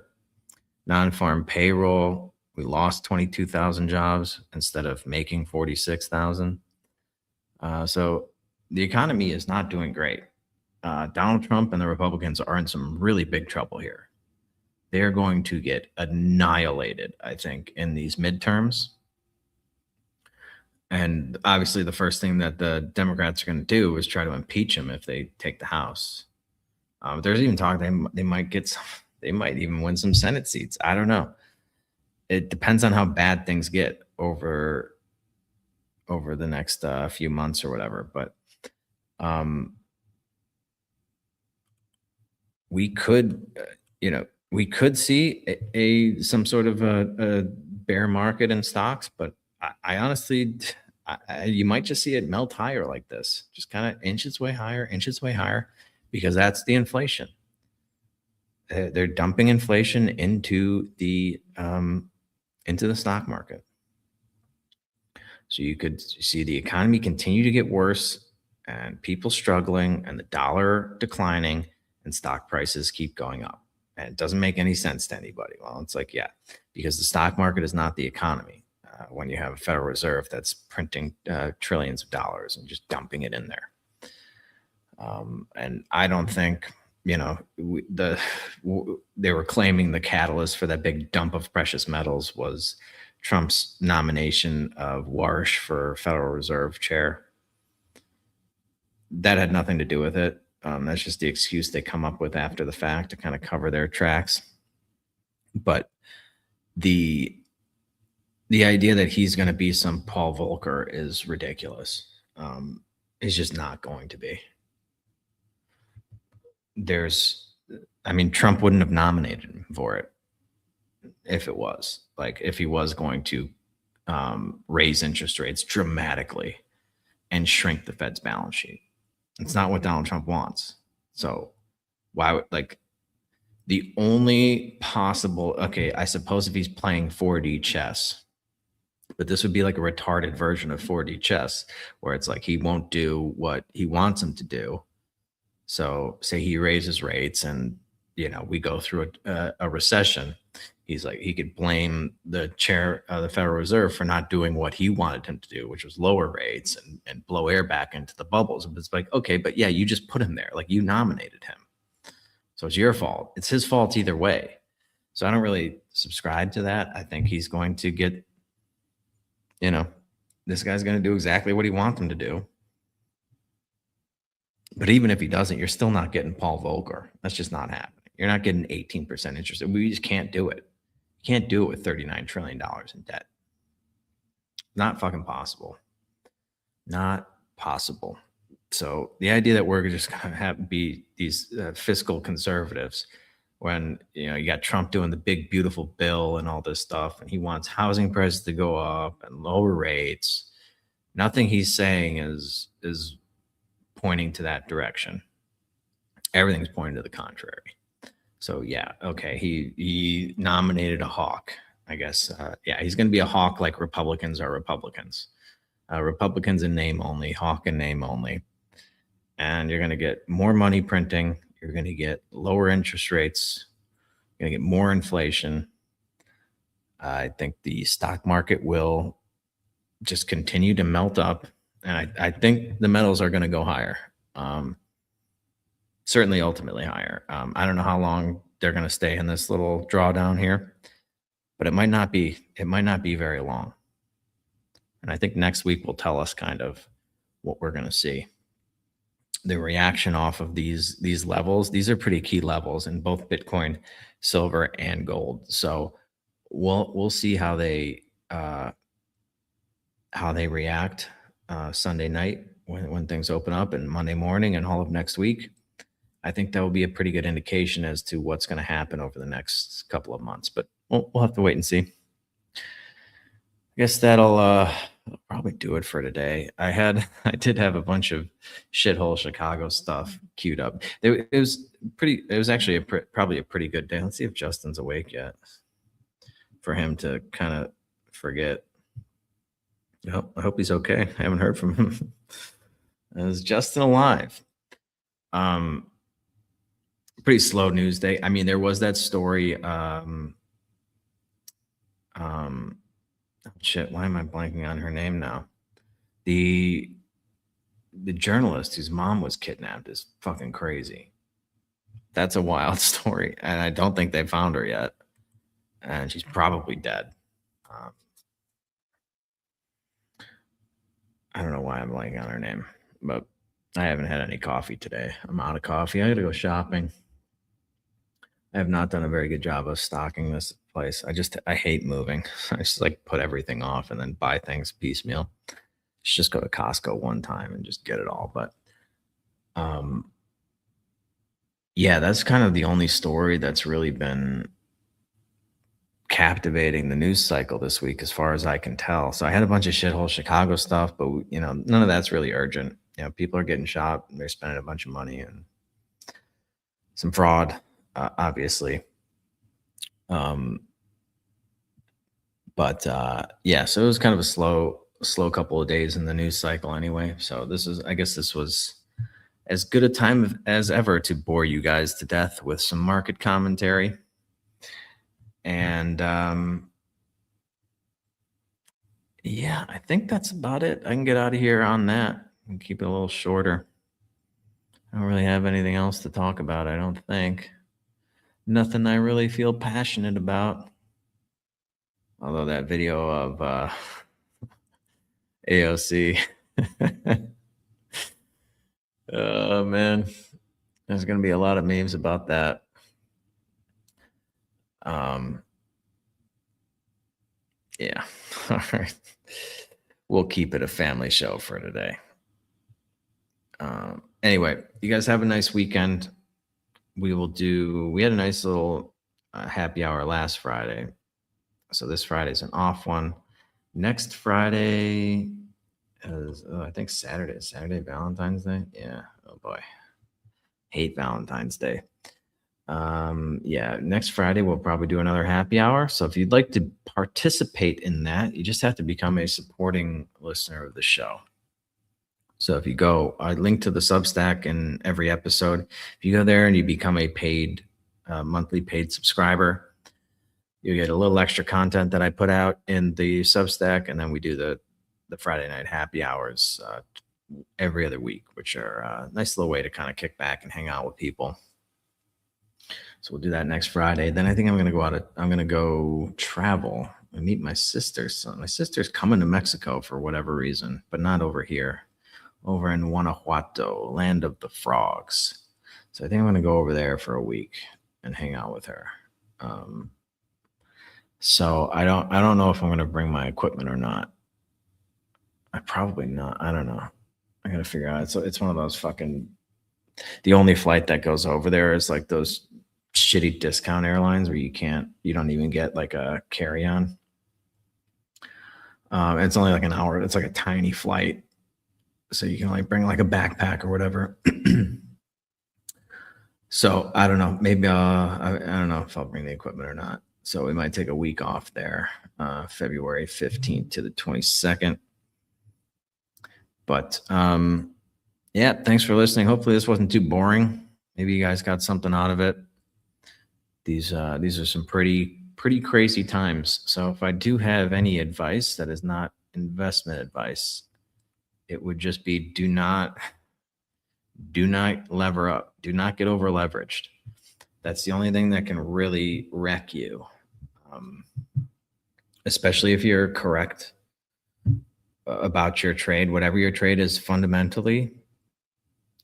Non-farm payroll, we lost 22,000 jobs instead of making 46,000. So the economy is not doing great. Donald Trump and the Republicans are in some really big trouble here. They're going to get annihilated, I think, in these midterms. And obviously, the first thing that the Democrats are going to do is try to impeach him if they take the House. There's even talk they might get some, they might even win some Senate seats. I don't know. It depends on how bad things get over the next few months or whatever. But we could, we could see some sort of a bear market in stocks, but I honestly, you might just see it melt higher like this, just kind of inch its way higher, because that's the inflation. They're dumping inflation into the stock market. So you could see the economy continue to get worse and people struggling and the dollar declining and stock prices keep going up. And it doesn't make any sense to anybody. Well, it's like, yeah, because the stock market is not the economy. When you have a Federal Reserve that's printing trillions of dollars and just dumping it in there. And I don't think, they were claiming the catalyst for that big dump of precious metals was Trump's nomination of Warsh for Federal Reserve chair. That had nothing to do with it. That's just the excuse they come up with after the fact to kind of cover their tracks. But the idea that he's going to be some Paul Volcker is ridiculous. It's just not going to be. Trump wouldn't have nominated him for it if it was. Like, if he was going to raise interest rates dramatically and shrink the Fed's balance sheet. It's not what Donald Trump wants. So why would, the only possible, I suppose if he's playing 4D chess, but this would be like a retarded version of 4D chess where it's like he won't do what he wants him to do. So say he raises rates and, we go through a recession. He's like, he could blame the chair of the Federal Reserve for not doing what he wanted him to do, which was lower rates and blow air back into the bubbles. But it's like, okay, but yeah, you just put him there. Like, you nominated him. So it's your fault. It's his fault either way. So I don't really subscribe to that. I think he's going to get, this guy's going to do exactly what he wants him to do. But even if he doesn't, you're still not getting Paul Volcker. That's just not happening. You're not getting 18% interest. We just can't do it. You can't do it with $39 trillion in debt. Not fucking possible. Not possible. So the idea that we're just going to be these fiscal conservatives when, you got Trump doing the big, beautiful bill and all this stuff, and he wants housing prices to go up and lower rates. Nothing he's saying is pointing to that direction. Everything's pointing to the contrary. So yeah, okay, he nominated a hawk, I guess. He's going to be a hawk like Republicans are Republicans. Republicans in name only, hawk in name only. And you're going to get more money printing. You're going to get lower interest rates. You're going to get more inflation. I think the stock market will just continue to melt up. And I think the metals are going to go higher. Certainly ultimately higher. I don't know how long they're going to stay in this little drawdown here, but it might not be very long. And I think next week will tell us kind of what we're going to see. The reaction off of these levels, these are pretty key levels in both Bitcoin, silver, and gold. So we'll see how they react Sunday night when things open up, and Monday morning and all of next week. I think that will be a pretty good indication as to what's going to happen over the next couple of months, but we'll have to wait and see. I guess that'll I'll probably do it for today. I did have a bunch of shithole Chicago stuff queued up. It was actually probably a pretty good day. Let's see if Justin's awake yet for him to kind of forget. I hope he's okay. I haven't heard from him. Is Justin alive? Pretty slow news day. I mean, there was that story. Shit, why am I blanking on her name now? The journalist whose mom was kidnapped is fucking crazy. That's a wild story, and I don't think they found her yet, and she's probably dead. I don't know why I'm blanking on her name, but I haven't had any coffee today. I'm out of coffee. I gotta go shopping. I have not done a very good job of stocking this place. I hate moving. I just like put everything off and then buy things piecemeal. Just go to Costco one time and just get it all. But yeah, that's kind of the only story that's really been captivating the news cycle this week, as far as I can tell. So I had a bunch of shithole Chicago stuff, but none of that's really urgent. People are getting shot and they're spending a bunch of money and some fraud. Obviously. But yeah, so it was kind of a slow couple of days in the news cycle anyway. So I guess this was as good a time as ever to bore you guys to death with some market commentary. And yeah, I think that's about it. I can get out of here on that and keep it a little shorter. I don't really have anything else to talk about, I don't think. Nothing I really feel passionate about. Although that video of AOC. Oh, man. There's going to be a lot of memes about that. Yeah. All right. We'll keep it a family show for today. Anyway, you guys have a nice weekend. We had a nice little happy hour last Friday. So this Friday's an off one. Next Friday is, I think Saturday, Valentine's Day. Yeah. Oh boy. Hate Valentine's Day. Yeah. Next Friday, we'll probably do another happy hour. So if you'd like to participate in that, you just have to become a supporting listener of the show. So if you go, I link to the Substack in every episode. If you go there and you become a paid, monthly paid subscriber, you get a little extra content that I put out in the Substack, and then we do the Friday night happy hours every other week, which are a nice little way to kind of kick back and hang out with people. So we'll do that next Friday. Then I think I'm going to go travel and meet my sister. So my sister's coming to Mexico for whatever reason, but not over here. Over in Guanajuato, land of the frogs. So I think I'm going to go over there for a week and hang out with her. So I don't know if I'm going to bring my equipment or not. I probably not. I don't know. I got to figure out. So it's one of those the only flight that goes over there is like those shitty discount airlines where you don't even get like a carry-on. It's only like an hour. It's like a tiny flight. So you can like bring like a backpack or whatever. So I don't know. Maybe I don't know if I'll bring the equipment or not. So we might take a week off there, February 15th to the 22nd. But yeah, thanks for listening. Hopefully this wasn't too boring. Maybe you guys got something out of it. These are some pretty crazy times. So if I do have any advice that is not investment advice, it would just be do not lever up. Do not get over leveraged. That's the only thing that can really wreck you. Especially if you're correct about your trade, whatever your trade is fundamentally,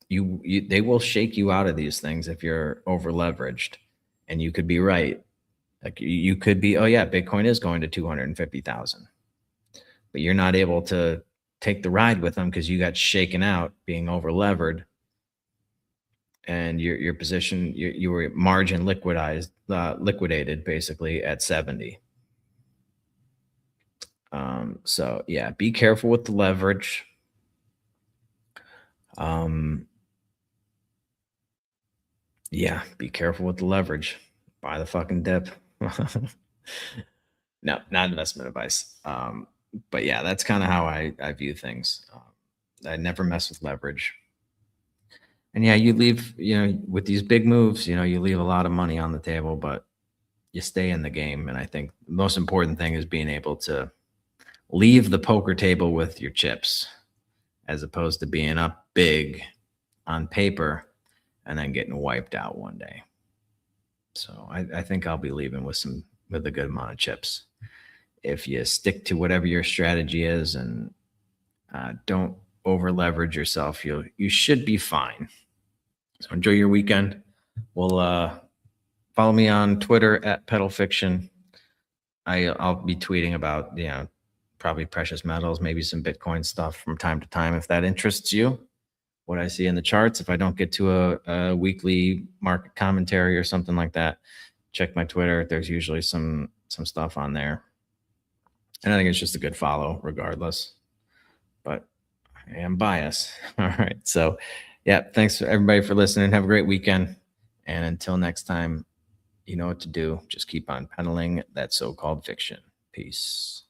they will shake you out of these things if you're over leveraged. And you could be right. Like you could be, oh yeah, Bitcoin is going to 250,000, but you're not able to take the ride with them because you got shaken out being over levered, and your position, you were margin liquidated basically at 70. So yeah, be careful with the leverage. Yeah, be careful with the leverage. Buy the fucking dip. No, not investment advice. But yeah, that's kind of how I view things. I never mess with leverage. And yeah, you leave, with these big moves, you leave a lot of money on the table, but you stay in the game. And I think the most important thing is being able to leave the poker table with your chips, as opposed to being up big on paper and then getting wiped out one day. So I think I'll be leaving with a good amount of chips. If you stick to whatever your strategy is and don't over leverage yourself, you should be fine. So enjoy your weekend. We'll follow me on Twitter at Pedal Fiction. I'll be tweeting about probably precious metals, maybe some Bitcoin stuff from time to time if that interests you. What I see in the charts. If I don't get to a weekly market commentary or something like that, check my Twitter. There's usually some stuff on there. And I think it's just a good follow regardless. But I am biased. All right. So yeah, thanks everybody for listening. Have a great weekend. And until next time, you know what to do. Just keep on peddling that so-called fiction. Peace.